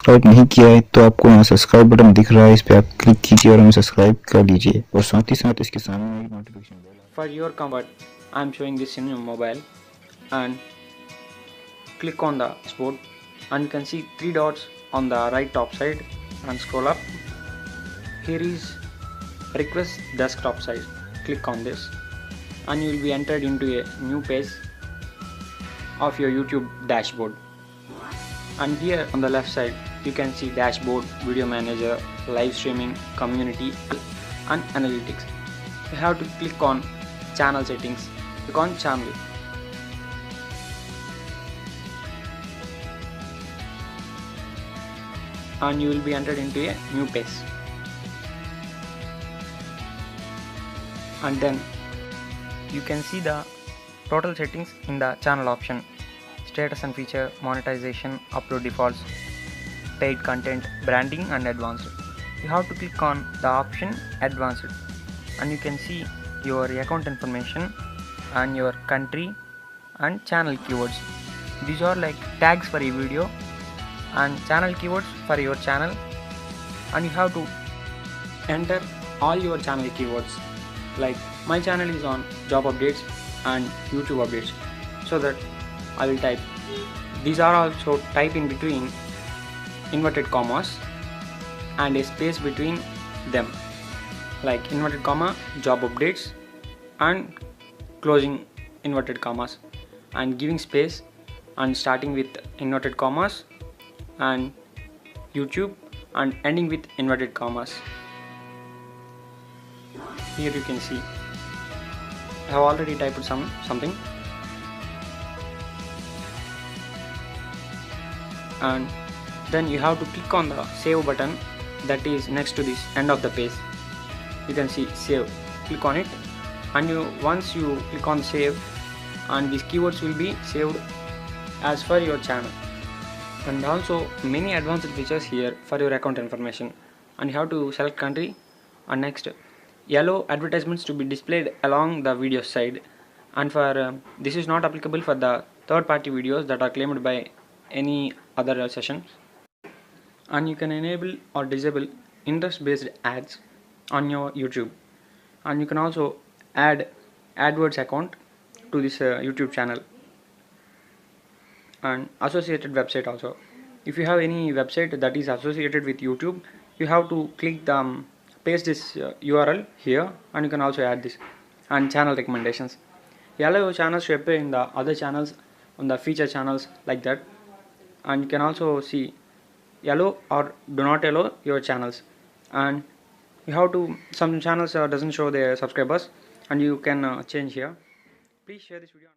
Subscribe नहीं किया है तो आपको यहाँ सब्सक्राइब बटन दिख रहा है, इस पर आप क्लिक कीजिए और हमें सब्सक्राइब कर लीजिए और साथ ही साथ इसके सामने एक notification bell. For your comfort, I am showing this in your mobile, and click on the sport, and you can see three dots on the right top side and scroll up. Here is request desktop site. Click on this and you will be entered into a new page of your YouTube dashboard. And here on the left side you can see dashboard, video manager, live streaming, community and analytics. You have to click on channel settings. Click on channel and you will be entered into a new page. And then you can see the total settings in the channel option: status and feature, monetization, upload defaults, paid content, branding and advanced. You have to click on the option advanced and you can see your account information and your country and channel keywords. These are like tags for a video and channel keywords for your channel, and you have to enter all your channel keywords. Like my channel is on job updates and YouTube updates, so that I will type. These are also type in between inverted commas and a space between them, like inverted comma, job updates and closing inverted commas, and giving space and starting with inverted commas and YouTube and ending with inverted commas. Here you can see I have already typed something, and then you have to click on the save button that is next to this end of the page. You can see save. Click on it, and once you click on save, and these keywords will be saved as for your channel. And also many advanced features here for your account information. And you have to select country, and next yellow advertisements to be displayed along the video side. And for this is not applicable for the third party videos that are claimed by any other sessions. And you can enable or disable interest based ads on your YouTube, and you can also add AdWords account to this YouTube channel and associated website also. If you have any website that is associated with YouTube, you have to click the paste this URL here, and you can also add this. And channel recommendations, you allow your channels to appear in the other channels, on the feature channels like that. And you can also see allow or do not allow your channels, and you have to, some channels doesn't show their subscribers, and you can change here. Please share this video.